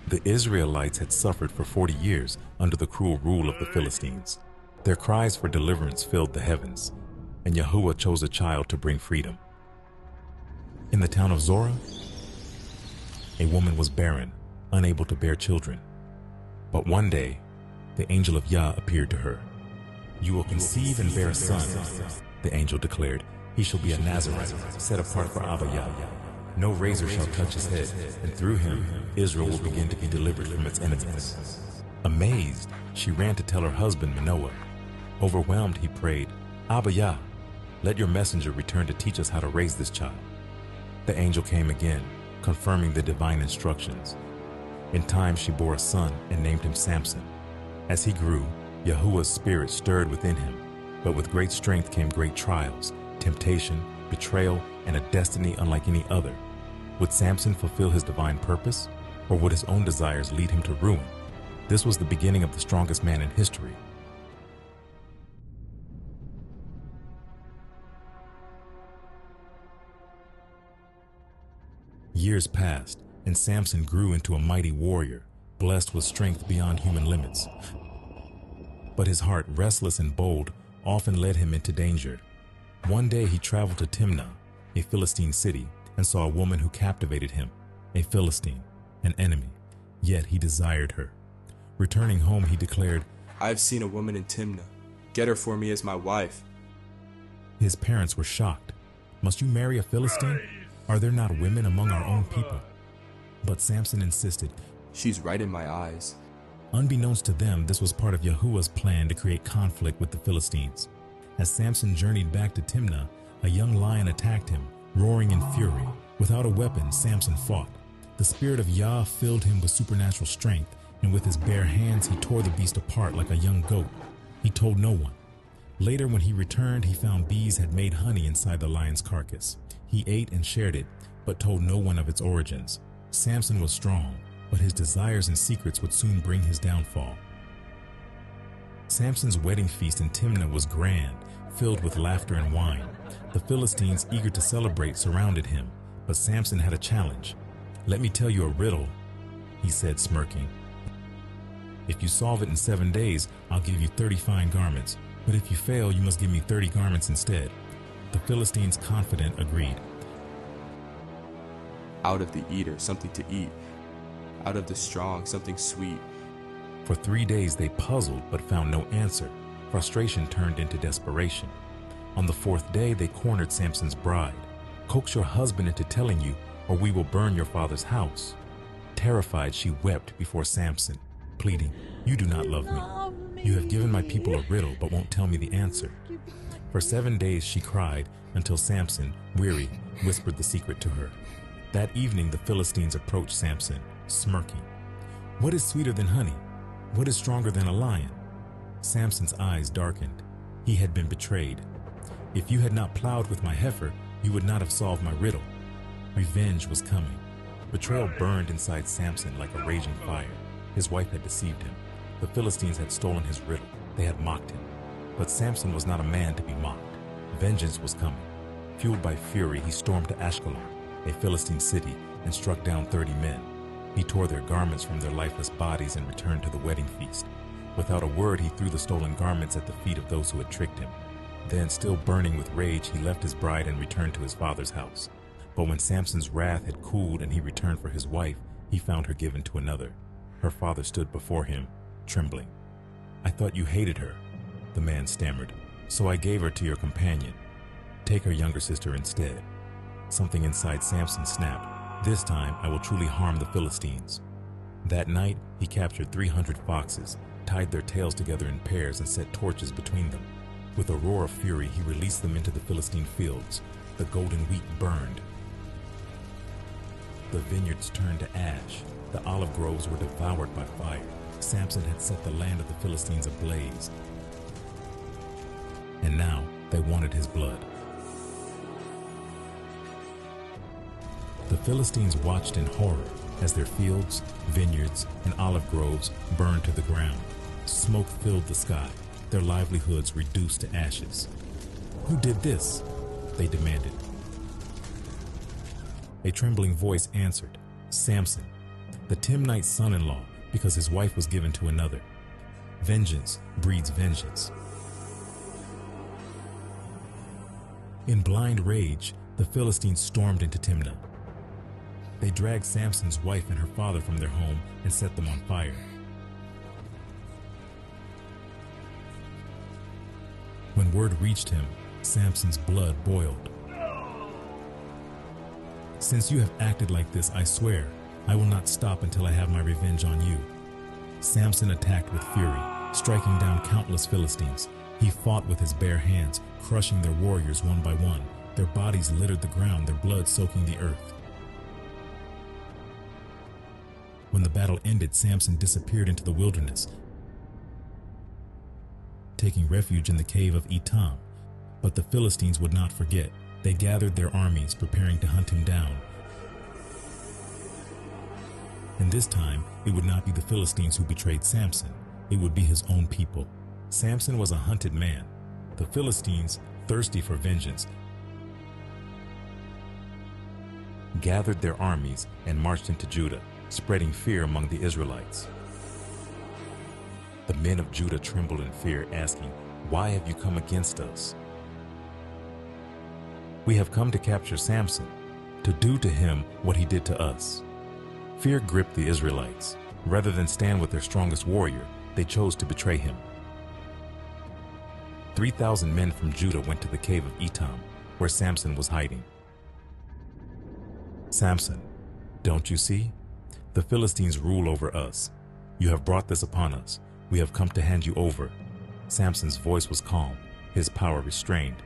The Israelites had suffered for 40 years under the cruel rule of the Philistines. Their cries for deliverance filled the heavens, and Yahuwah chose a child to bring freedom. In the town of Zorah, a woman was barren, unable to bear children. But one day, the angel of Yah appeared to her. "You will conceive and bear a son," the angel declared. "He shall be a Nazarite, set apart for Abba Yah. No razor shall touch his head, and through him Israel will begin to be delivered from its enemies." Amazed, she ran to tell her husband Manoah. Overwhelmed, he prayed, "Abba Yah, let your messenger return to teach us how to raise this child." The angel came again, confirming the divine instructions. In time she bore a son and named him Samson. As he grew, Yahuwah's spirit stirred within him, but with great strength came great trials, temptation, betrayal, and a destiny unlike any other. Would Samson fulfill his divine purpose, or would his own desires lead him to ruin? This was the beginning of the strongest man in history. Years passed, and Samson grew into a mighty warrior, blessed with strength beyond human limits. But his heart, restless and bold, often led him into danger. One day he traveled to Timnah, a Philistine city, and saw a woman who captivated him, a Philistine, an enemy, yet he desired her. Returning home, he declared, "I have seen a woman in Timnah. Get her for me as my wife." His parents were shocked. "Must you marry a Philistine? Are there not women among our own people?" But Samson insisted. "She's right in my eyes." Unbeknownst to them, this was part of Yahuwah's plan to create conflict with the Philistines. As Samson journeyed back to Timnah, a young lion attacked him, roaring in fury. Without a weapon, Samson fought. The spirit of Yah filled him with supernatural strength, and with his bare hands he tore the beast apart like a young goat. He told no one. Later, when he returned, he found bees had made honey inside the lion's carcass. He ate and shared it, but told no one of its origins. Samson was strong, but his desires and secrets would soon bring his downfall. Samson's wedding feast in Timnah was grand, filled with laughter and wine. The Philistines, eager to celebrate, surrounded him, but Samson had a challenge. "Let me tell you a riddle," he said, smirking. "If you solve it in 7 days, I'll give you 30 fine garments, but if you fail, you must give me 30 garments instead." The Philistines, confident, agreed. "Out of the eater, something to eat. Out of the strong, something sweet." For 3 days they puzzled but found no answer. Frustration turned into desperation. On the 4th day they cornered Samson's bride. "Coax your husband into telling you, or we will burn your father's house." Terrified, she wept before Samson, pleading, "You do not love me. You have given my people a riddle but won't tell me the answer." For 7 days she cried, until Samson, weary, whispered the secret to her. That evening the Philistines approached Samson, smirking. "What is sweeter than honey? What is stronger than a lion?" Samson's eyes darkened. He had been betrayed. "If you had not plowed with my heifer, you would not have solved my riddle." Revenge was coming. Betrayal burned inside Samson like a raging fire. His wife had deceived him. The Philistines had stolen his riddle. They had mocked him. But Samson was not a man to be mocked. Vengeance was coming. Fueled by fury, he stormed to Escalation, a Philistine city, and struck down 30 men. He tore their garments from their lifeless bodies and returned to the wedding feast. Without a word, he threw the stolen garments at the feet of those who had tricked him. Then, still burning with rage, he left his bride and returned to his father's house. But when Samson's wrath had cooled and he returned for his wife, he found her given to another. Her father stood before him, trembling. "I thought you hated her," the man stammered. "So I gave her to your companion. Take her younger sister instead." Something inside Samson snapped. "This time I will truly harm the Philistines." That night, he captured 300 foxes, tied their tails together in pairs, and set torches between them. With a roar of fury, he released them into the Philistine fields. The golden wheat burned. The vineyards turned to ash. The olive groves were devoured by fire. Samson had set the land of the Philistines ablaze. And now they wanted his blood. The Philistines watched in horror as their fields, vineyards, and olive groves burned to the ground. Smoke filled the sky, their livelihoods reduced to ashes. "Who did this?" they demanded. A trembling voice answered, "Samson." the Timnite's son-in-law, because his wife was given to another. Vengeance breeds vengeance. In blind rage, the Philistines stormed into Timnah. They dragged Samson's wife and her father from their home and set them on fire. When word reached him, Samson's blood boiled. "Since you have acted like this, I swear, I will not stop until I have my revenge on you." Samson attacked with fury, striking down countless Philistines. He fought with his bare hands, crushing their warriors one by one. Their bodies littered the ground, their blood soaking the earth. When the battle ended, Samson disappeared into the wilderness, taking refuge in the cave of Etam. But the Philistines would not forget. They gathered their armies, preparing to hunt him down. And this time, it would not be the Philistines who betrayed Samson. It would be his own people. Samson was a hunted man. The Philistines, thirsty for vengeance, gathered their armies and marched into Judah, spreading fear among the Israelites. The men of Judah trembled in fear, asking, "Why have you come against us?" "We have come to capture Samson, to do to him what he did to us." Fear gripped the Israelites. Rather than stand with their strongest warrior, they chose to betray him. 3,000 men from Judah went to the cave of Etam, where Samson was hiding. "Samson, don't you see? The Philistines rule over us. You have brought this upon us. We have come to hand you over." Samson's voice was calm, his power restrained.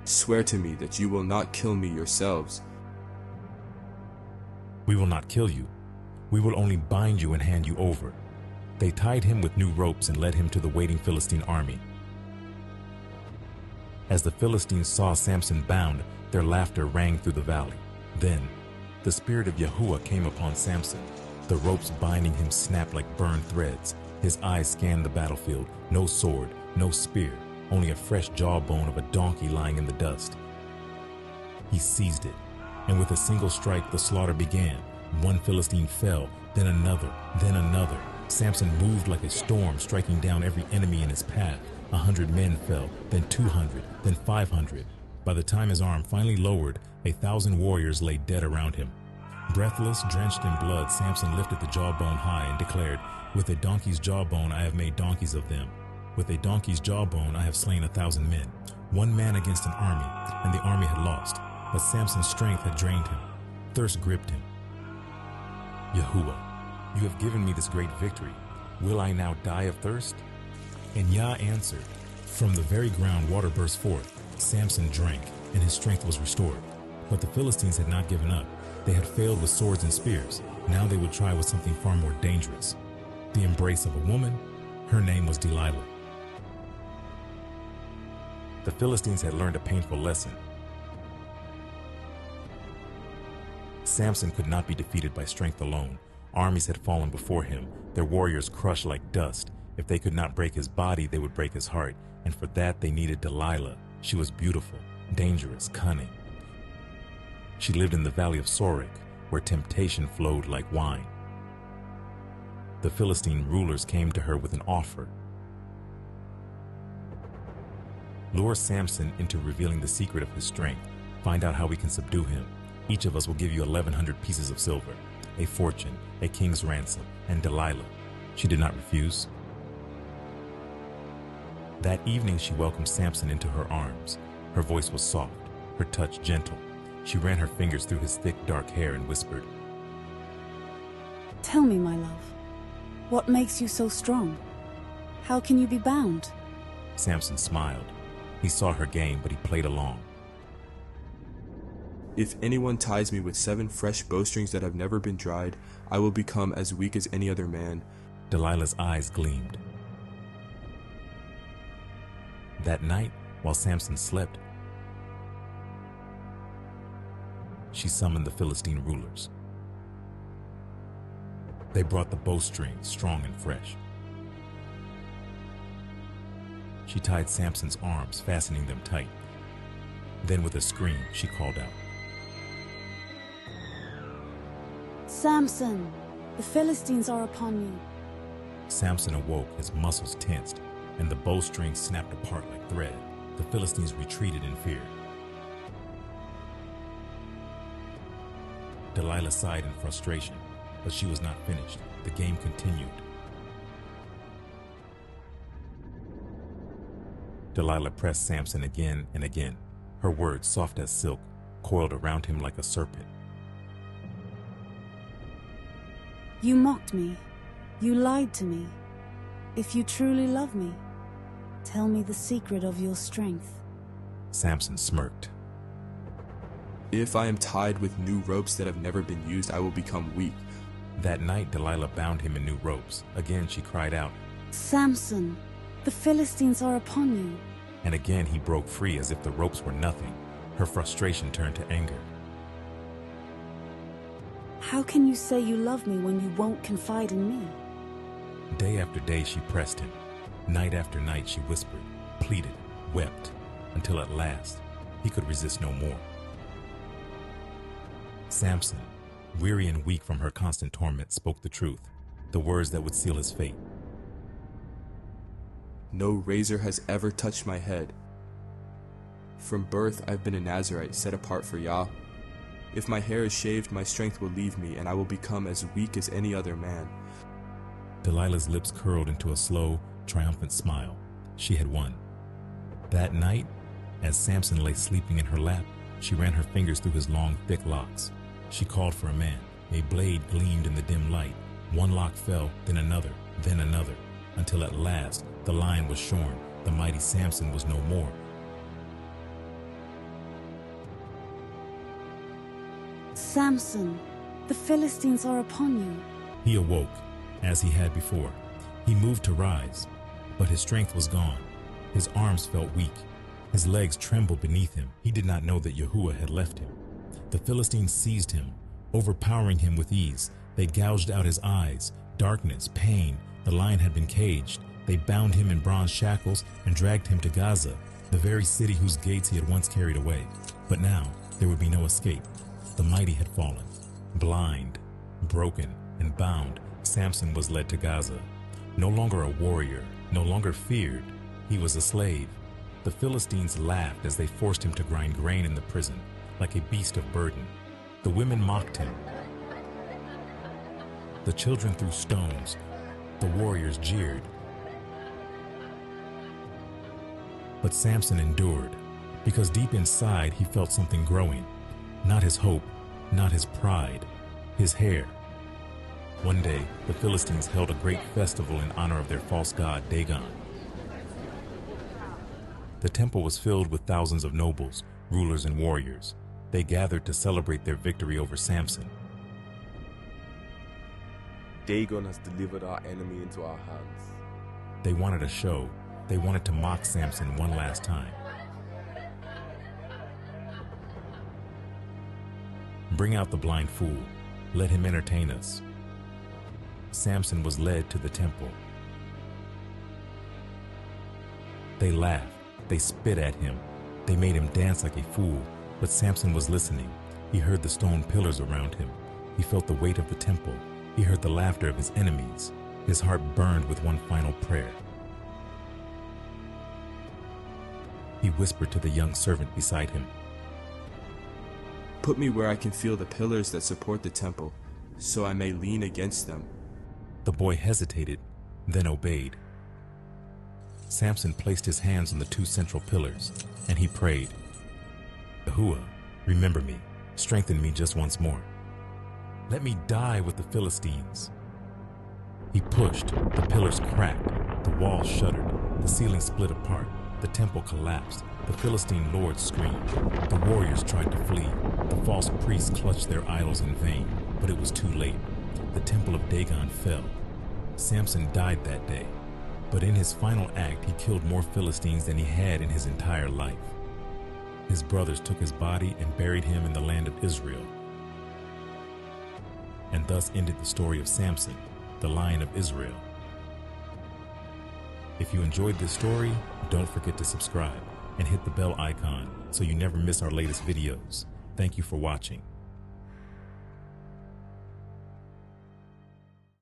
"Swear to me that you will not kill me yourselves." "We will not kill you. We will only bind you and hand you over." They tied him with new ropes and led him to the waiting Philistine army. As the Philistines saw Samson bound, their laughter rang through the valley. Then, the spirit of Yahuwah came upon Samson. The ropes binding him snapped like burned threads. His eyes scanned the battlefield. No sword, no spear, only a fresh jawbone of a donkey lying in the dust. He seized it, and with a single strike the slaughter began. One Philistine fell, then another, then another. Samson moved like a storm, striking down every enemy in his path. 100 men fell, then 200, then 500. By the time his arm finally lowered, 1,000 warriors lay dead around him. Breathless, drenched in blood, Samson lifted the jawbone high and declared, "With a donkey's jawbone I have made donkeys of them. With a donkey's jawbone I have slain 1,000 men." One man against an army, and the army had lost. But Samson's strength had drained him. Thirst gripped him. "Yahuwah, you have given me this great victory. Will I now die of thirst?" And Yah answered. From the very ground water burst forth. Samson drank, and his strength was restored. But the Philistines had not given up. They had failed with swords and spears. Now they would try with something far more dangerous. The embrace of a woman. Her name was Delilah. The Philistines had learned a painful lesson. Samson could not be defeated by strength alone. Armies had fallen before him, their warriors crushed like dust. If they could not break his body, they would break his heart, and for that they needed Delilah. She was beautiful, dangerous, cunning. She lived in the valley of Sorek, where temptation flowed like wine. The Philistine rulers came to her with an offer. Lure Samson into revealing the secret of his strength. Find out how we can subdue him. Each of us will give you 1,100 pieces of silver, a fortune, a king's ransom, and Delilah. She did not refuse. That evening she welcomed Samson into her arms. Her voice was soft, her touch gentle. She ran her fingers through his thick, dark hair and whispered, "Tell me, my love, what makes you so strong? How can you be bound?" Samson smiled. He saw her game, but he played along. "If anyone ties me with 7 fresh bowstrings that have never been dried, I will become as weak as any other man." Delilah's eyes gleamed. That night, while Samson slept, she summoned the Philistine rulers. They brought the bowstrings, strong and fresh. She tied Samson's arms, fastening them tight. Then with a scream, she called out, Samson, the Philistines are upon you. Samson awoke, his muscles tensed, and the bowstring snapped apart like thread. The Philistines retreated in fear. Delilah sighed in frustration, but she was not finished. The game continued. Delilah pressed Samson again and again, her words soft as silk, coiled around him like a serpent. You mocked me. You lied to me. If you truly love me, tell me the secret of your strength. Samson smirked. If I am tied with new ropes that have never been used, I will become weak. That night, Delilah bound him in new ropes. Again, she cried out, Samson, the Philistines are upon you. And again he broke free as if the ropes were nothing. Her frustration turned to anger. How can you say you love me when you won't confide in me? Day after day she pressed him. Night after night she whispered, pleaded, wept, until at last he could resist no more. Samson, weary and weak from her constant torment, spoke the truth, the words that would seal his fate. No razor has ever touched my head. From birth I've been a Nazirite, set apart for Yah. If my hair is shaved, my strength will leave me, and I will become as weak as any other man. Delilah's lips curled into a slow, triumphant smile. She had won. That night, as Samson lay sleeping in her lap, she ran her fingers through his long, thick locks. She called for a man. A blade gleamed in the dim light. One lock fell, then another, until at last the line was shorn. The mighty Samson was no more. Samson, the Philistines are upon you. He awoke, as he had before. He moved to rise, but his strength was gone. His arms felt weak. His legs trembled beneath him. He did not know that Yahuwah had left him. The Philistines seized him, overpowering him with ease. They gouged out his eyes. Darkness, pain. The lion had been caged. They bound him in bronze shackles and dragged him to Gaza, the very city whose gates he had once carried away. But now there would be no escape. The mighty had fallen. Blind, broken, and bound, Samson was led to Gaza. No longer a warrior, no longer feared, he was a slave. The Philistines laughed as they forced him to grind grain in the prison, like a beast of burden. The women mocked him. The children threw stones. The warriors jeered. But Samson endured, because deep inside he felt something growing. Not his hope, not his pride, his hair. One day, the Philistines held a great festival in honor of their false god Dagon. The temple was filled with thousands of nobles, rulers, and warriors. They gathered to celebrate their victory over Samson. Dagon has delivered our enemy into our hands. They wanted a show. They wanted to mock Samson one last time. Bring out the blind fool. Let him entertain us. Samson was led to the temple. They laughed. They spit at him. They made him dance like a fool. But Samson was listening. He heard the stone pillars around him. He felt the weight of the temple. He heard the laughter of his enemies. His heart burned with one final prayer. He whispered to the young servant beside him, Put me where I can feel the pillars that support the temple, so I may lean against them. The boy hesitated, then obeyed. Samson placed his hands on the two central pillars, and he prayed, Yahuwah, remember me, strengthen me just once more. Let me die with the Philistines. He pushed, the pillars cracked, the walls shuddered, the ceiling split apart, the temple collapsed, the Philistine lords screamed, the warriors tried to flee, the false priests clutched their idols in vain, but it was too late. The temple of Dagon fell. Samson died that day, but in his final act he killed more Philistines than he had in his entire life. His brothers took his body and buried him in the land of Israel. And thus ended the story of Samson, the Lion of Israel. If you enjoyed this story, don't forget to subscribe and hit the bell icon so you never miss our latest videos. Thank you for watching.